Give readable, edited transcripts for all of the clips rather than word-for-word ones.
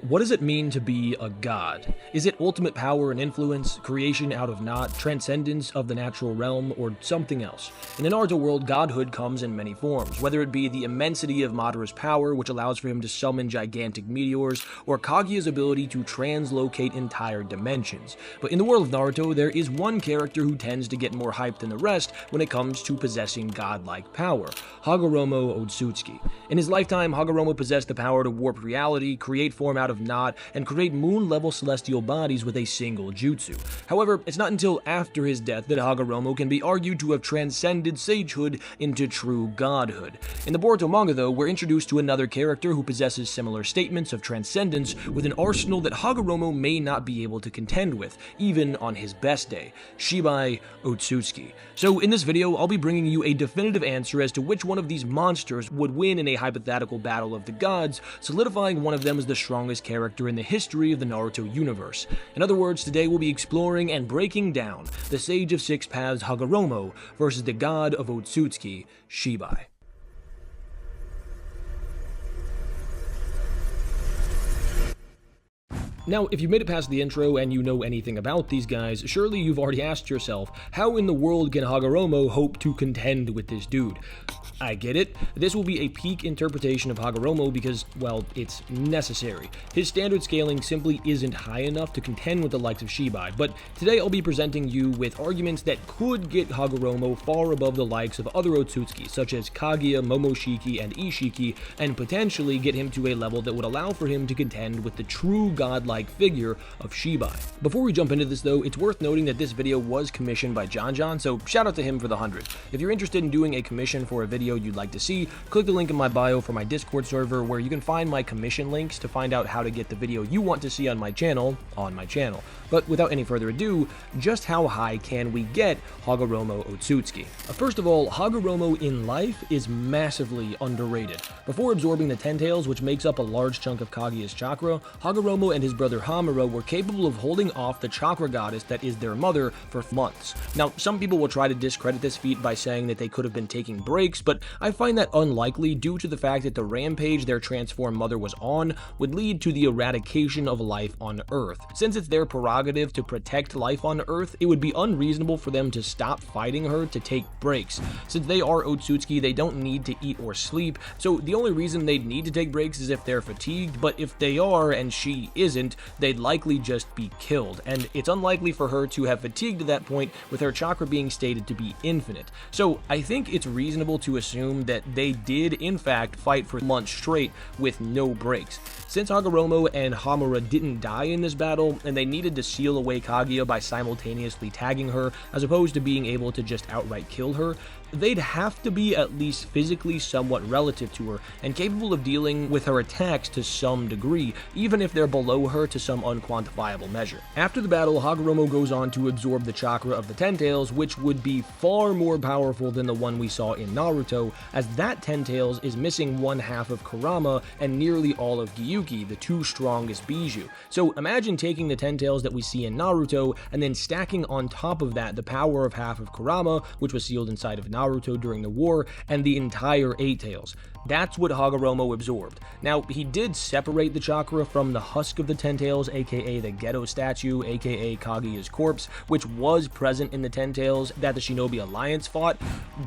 What does it mean to be a god? Is it ultimate power and influence, creation out of naught, transcendence of the natural realm, or something else? In the Naruto world, godhood comes in many forms, whether it be the immensity of Madara's power, which allows for him to summon gigantic meteors, or Kaguya's ability to translocate entire dimensions. But in the world of Naruto, there is one character who tends to get more hype than the rest when it comes to possessing godlike power: Hagoromo Otsutsuki. In his lifetime, Hagoromo possessed the power to warp reality, create form out of naught, and create moon-level celestial bodies with a single jutsu. However, it's not until after his death that Hagoromo can be argued to have transcended sagehood into true godhood. In the Boruto manga, though, we're introduced to another character who possesses similar statements of transcendence with an arsenal that Hagoromo may not be able to contend with, even on his best day: Shibai Otsutsuki. So in this video, I'll be bringing you a definitive answer as to which one of these monsters would win in a hypothetical battle of the gods, solidifying one of them as the strongest character in the history of the Naruto universe. In other words, today we'll be exploring and breaking down the Sage of Six Paths Hagoromo versus the God of Otsutsuki, Shibai. Now, if you made it past the intro and you know anything about these guys, surely you've already asked yourself, how in the world can Hagoromo hope to contend with this dude? I get it. This will be a peak interpretation of Hagoromo because, well, it's necessary. His standard scaling simply isn't high enough to contend with the likes of Shibai, but today I'll be presenting you with arguments that could get Hagoromo far above the likes of other Otsutsuki, such as Kaguya, Momoshiki, and Ishiki, and potentially get him to a level that would allow for him to contend with the true godlike figure of Shibai. Before we jump into this though, it's worth noting that this video was commissioned by John, so shout out to him for the 100. If you're interested in doing a commission for a video you'd like to see, click the link in my bio for my Discord server where you can find my commission links to find out how to get the video you want to see on my channel. But without any further ado, just how high can we get Hagoromo Otsutsuki? First of all, Hagoromo in life is massively underrated. Before absorbing the Ten Tails, which makes up a large chunk of Kaguya's chakra, Hagoromo and his brother Hamura were capable of holding off the chakra goddess that is their mother for months. Now, some people will try to discredit this feat by saying that they could have been taking breaks, but I find that unlikely due to the fact that the rampage their transformed mother was on would lead to the eradication of life on Earth. Since it's their prerogative to protect life on Earth, it would be unreasonable for them to stop fighting her to take breaks. Since they are Otsutsuki, they don't need to eat or sleep, so the only reason they'd need to take breaks is if they're fatigued, but if they are and she isn't, they'd likely just be killed, and it's unlikely for her to have fatigued to that point with her chakra being stated to be infinite. So I think it's reasonable to assume that they did in fact fight for months straight with no breaks. Since Hagoromo and Hamura didn't die in this battle, and they needed to seal away Kaguya by simultaneously tagging her, as opposed to being able to just outright kill her, they'd have to be at least physically somewhat relative to her, and capable of dealing with her attacks to some degree, even if they're below her to some unquantifiable measure. After the battle, Hagoromo goes on to absorb the chakra of the Ten Tails, which would be far more powerful than the one we saw in Naruto, as that Ten Tails is missing one half of Kurama and nearly all of Gyuki, the two strongest Biju. So imagine taking the Ten Tails that we see in Naruto and then stacking on top of that the power of half of Kurama, which was sealed inside of Naruto during the war, and the entire Eight Tails. That's what Hagoromo absorbed. Now, he did separate the chakra from the husk of the Ten Tails, aka the Geto statue, aka Kaguya's corpse, which was present in the Ten Tails that the Shinobi Alliance fought,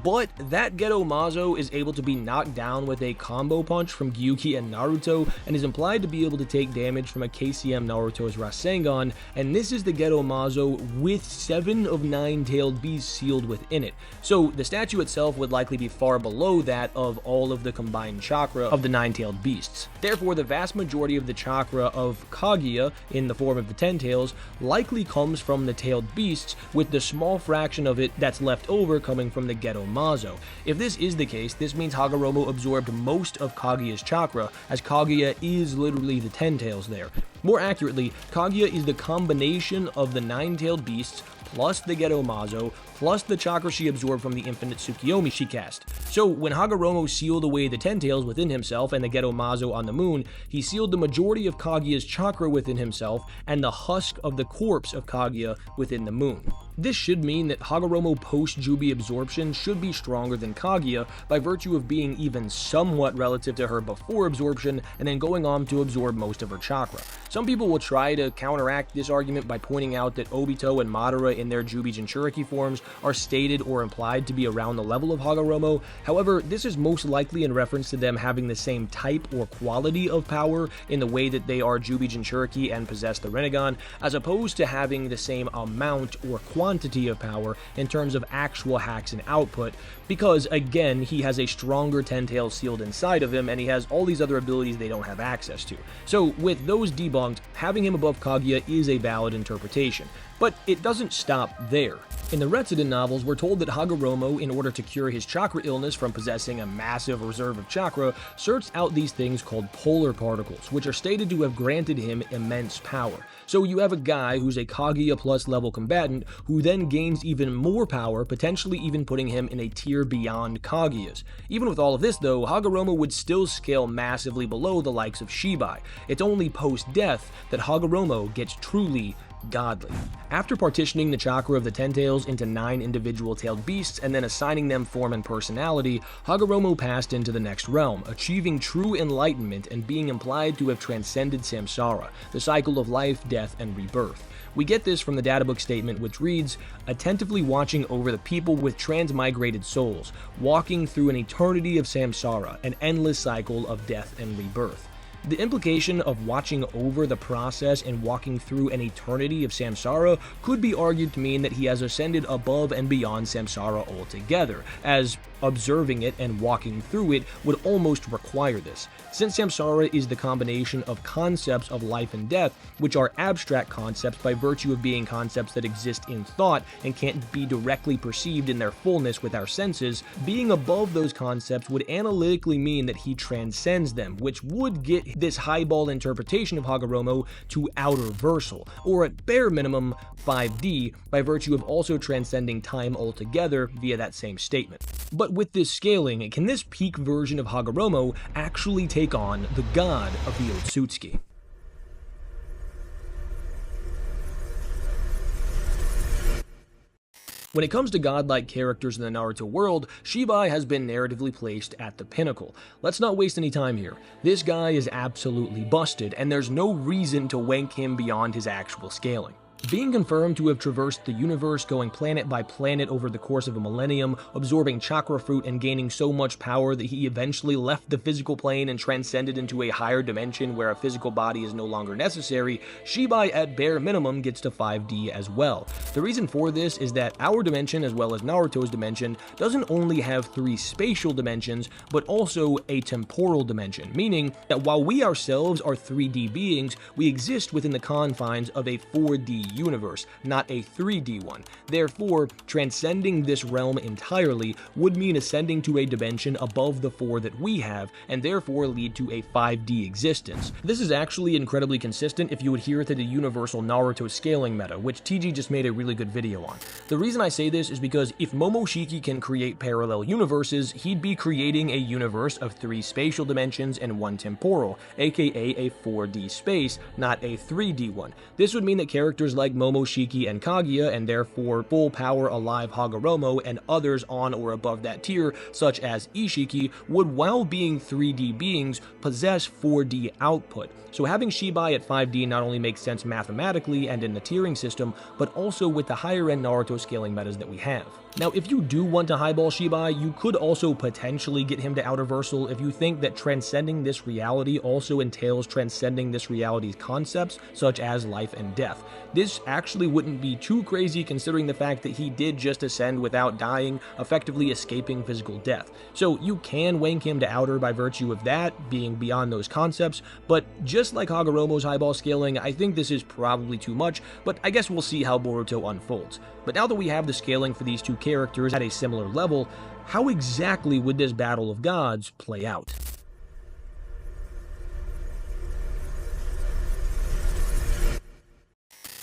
but that Geto Mazo is able to be knocked down with a combo punch from Gyuki and Naruto, and is implied to be able to take damage from a KCM Naruto's Rasengan, and this is the Geto Mazo with 7 of 9-tailed beasts sealed within it. So the statue itself would likely be far below that of all of the combined chakra of the 9-tailed beasts. Therefore, the vast majority of the chakra of Kaguya, in the form of the Ten Tails, likely comes from the tailed beasts, with the small fraction of it that's left over coming from the Geto Mazo. If this is the case, this means Hagoromo absorbed most of Kaguya's chakra, as Kaguya is literally the Ten Tails there. More accurately, Kaguya is the combination of the 9-tailed beasts plus the Geto Mazo, plus the chakra she absorbed from the infinite Tsukiyomi she cast. So when Hagoromo sealed away the Ten Tails within himself and the Geto Mazo on the moon, he sealed the majority of Kaguya's chakra within himself and the husk of the corpse of Kaguya within the moon. This should mean that Hagoromo post-Jubi absorption should be stronger than Kaguya by virtue of being even somewhat relative to her before absorption and then going on to absorb most of her chakra. Some people will try to counteract this argument by pointing out that Obito and Madara in their Jubi Jinchuriki forms are stated or implied to be around the level of Hagoromo. However, this is most likely in reference to them having the same type or quality of power in the way that they are Jubi Jinchuriki and possess the Rinnegan, as opposed to having the same amount or quantity of power in terms of actual hacks and output, because again, he has a stronger Ten Tails sealed inside of him and he has all these other abilities they don't have access to. So with those debunked, having him above Kaguya is a valid interpretation. But it doesn't stop there. In the Retsuden novels, we're told that Hagoromo, in order to cure his chakra illness from possessing a massive reserve of chakra, searched out these things called polar particles, which are stated to have granted him immense power. So you have a guy who's a Kaguya plus level combatant who then gains even more power, potentially even putting him in a tier beyond Kaguya's. Even with all of this though, Hagoromo would still scale massively below the likes of Shibai. It's only post-death that Hagoromo gets truly godly. After partitioning the chakra of the Ten Tails into 9 individual tailed beasts and then assigning them form and personality, Hagoromo passed into the next realm, achieving true enlightenment and being implied to have transcended samsara, the cycle of life, death, and rebirth. We get this from the databook statement, which reads, attentively watching over the people with transmigrated souls, walking through an eternity of samsara, an endless cycle of death and rebirth. The implication of watching over the process and walking through an eternity of samsara could be argued to mean that he has ascended above and beyond samsara altogether, as observing it and walking through it would almost require this. Since samsara is the combination of concepts of life and death, which are abstract concepts by virtue of being concepts that exist in thought and can't be directly perceived in their fullness with our senses, being above those concepts would analytically mean that he transcends them, which would get this highball interpretation of Hagoromo to outer versal, or at bare minimum 5D, by virtue of also transcending time altogether via that same statement. But with this scaling, can this peak version of Hagoromo actually take on the god of the Otsutsuki? When it comes to godlike characters in the Naruto world, Shibai has been narratively placed at the pinnacle. Let's not waste any time here. This guy is absolutely busted, and there's no reason to wank him beyond his actual scaling. Being confirmed to have traversed the universe, going planet by planet over the course of a millennium, absorbing chakra fruit and gaining so much power that he eventually left the physical plane and transcended into a higher dimension where a physical body is no longer necessary, Shibai at bare minimum gets to 5D as well. The reason for this is that our dimension, as well as Naruto's dimension, doesn't only have 3 spatial dimensions, but also a temporal dimension, meaning that while we ourselves are 3D beings, we exist within the confines of a 4D universe, not a 3D one. Therefore, transcending this realm entirely would mean ascending to a dimension above the 4 that we have, and therefore lead to a 5D existence. This is actually incredibly consistent if you adhere to the universal Naruto scaling meta, which TG just made a really good video on. The reason I say this is because if Momoshiki can create parallel universes, he'd be creating a universe of 3 spatial dimensions and 1 temporal, aka a 4D space, not a 3D one. This would mean that characters like Momoshiki and Kaguya, and therefore full power alive Hagoromo and others on or above that tier, such as Ishiki, would, while being 3D beings, possess 4D output. So having Shibai at 5D not only makes sense mathematically and in the tiering system, but also with the higher end Naruto scaling metas that we have. Now, if you do want to highball Shibai, you could also potentially get him to outer versal if you think that transcending this reality also entails transcending this reality's concepts, such as life and death. This actually wouldn't be too crazy considering the fact that he did just ascend without dying, effectively escaping physical death. So you can wank him to outer by virtue of that, being beyond those concepts, but just like Hagoromo's highball scaling, I think this is probably too much, but I guess we'll see how Boruto unfolds. But now that we have the scaling for these 2 characters at a similar level, how exactly would this battle of gods play out?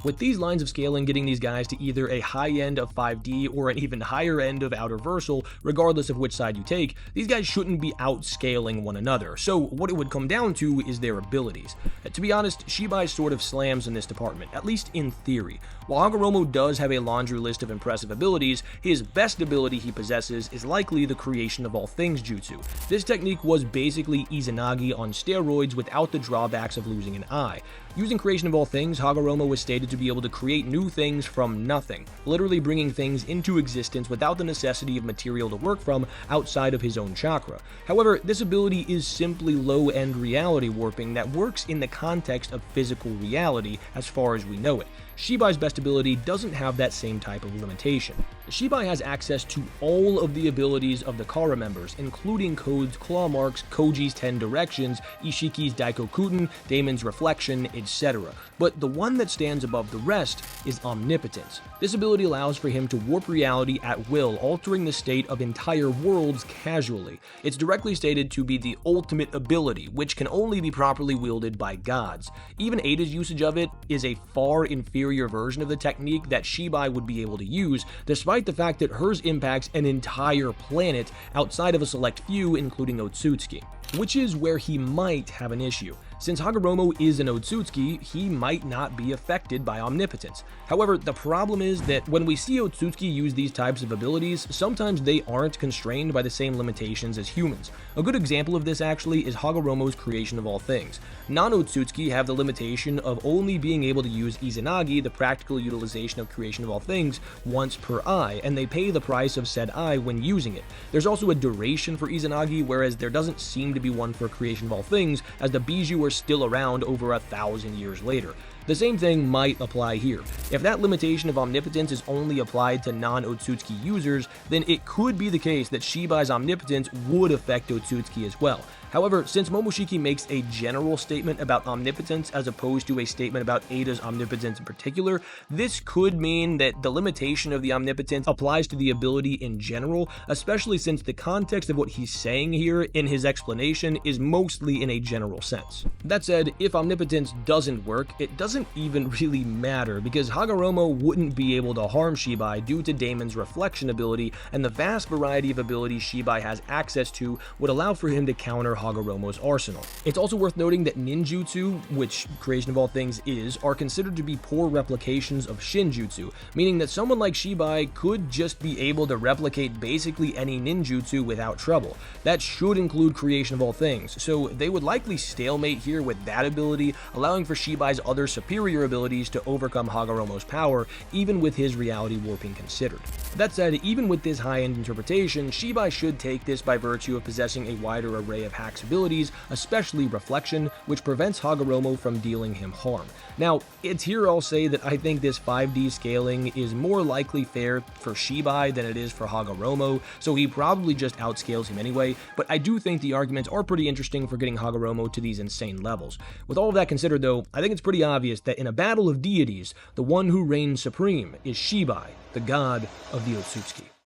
With these lines of scaling getting these guys to either a high end of 5D or an even higher end of outer versal, regardless of which side you take, these guys shouldn't be outscaling one another. So what it would come down to is their abilities. To be honest, Shibai sort of slams in this department, at least in theory. While Hagoromo does have a laundry list of impressive abilities, his best ability he possesses is likely the creation of all things jutsu. This technique was basically Izanagi on steroids without the drawbacks of losing an eye. Using creation of all things, Hagoromo was stated to be able to create new things from nothing, literally bringing things into existence without the necessity of material to work from outside of his own chakra. However, this ability is simply low-end reality warping that works in the context of physical reality as far as we know it. Shibai's best ability doesn't have that same type of limitation. Shibai has access to all of the abilities of the Kara members, including Code's Claw Marks, Koji's 10 Directions, Ishiki's Daikokuten, Daemon's Reflection, etc. But the one that stands above the rest is Omnipotence. This ability allows for him to warp reality at will, altering the state of entire worlds casually. It's directly stated to be the ultimate ability, which can only be properly wielded by gods. Even Ada's usage of it is a far inferior version of the technique that Shibai would be able to use, despite the fact that hers impacts an entire planet outside of a select few, including Otsutsuki. Which is where he might have an issue. Since Hagoromo is an Otsutsuki, he might not be affected by Omnipotence. However, the problem is that when we see Otsutsuki use these types of abilities, sometimes they aren't constrained by the same limitations as humans. A good example of this actually is Hagoromo's creation of all things. Non-Otsutsuki have the limitation of only being able to use Izanagi, the practical utilization of creation of all things, once per eye, and they pay the price of said eye when using it. There's also a duration for Izanagi, whereas there doesn't seem to be one for creation of all things, as the Bijou are still around over 1,000 years later. The same thing might apply here. If that limitation of omnipotence is only applied to non-Otsutsuki users, then it could be the case that Shibai's omnipotence would affect Otsutsuki as well. However, since Momoshiki makes a general statement about omnipotence as opposed to a statement about Ada's omnipotence in particular, this could mean that the limitation of the omnipotence applies to the ability in general, especially since the context of what he's saying here in his explanation is mostly in a general sense. That said, if omnipotence doesn't work, it doesn't even really matter, because Hagoromo wouldn't be able to harm Shibai due to Daemon's reflection ability, and the vast variety of abilities Shibai has access to would allow for him to counter Hagoromo's arsenal. It's also worth noting that ninjutsu, which creation of all things is, are considered to be poor replications of shinjutsu, meaning that someone like Shibai could just be able to replicate basically any ninjutsu without trouble. That should include creation of all things, so they would likely stalemate here with that ability, allowing for Shibai's other superior abilities to overcome Hagoromo's power, even with his reality warping considered. That said, even with this high-end interpretation, Shibai should take this by virtue of possessing a wider array of hacks abilities, especially Reflection, which prevents Hagoromo from dealing him harm. Now, it's here I'll say that I think this 5D scaling is more likely fair for Shibai than it is for Hagoromo, so he probably just outscales him anyway, but I do think the arguments are pretty interesting for getting Hagoromo to these insane levels. With all of that considered though, I think it's pretty obvious that in a battle of deities, the one who reigns supreme is Shibai, the god of the Otsutsuki.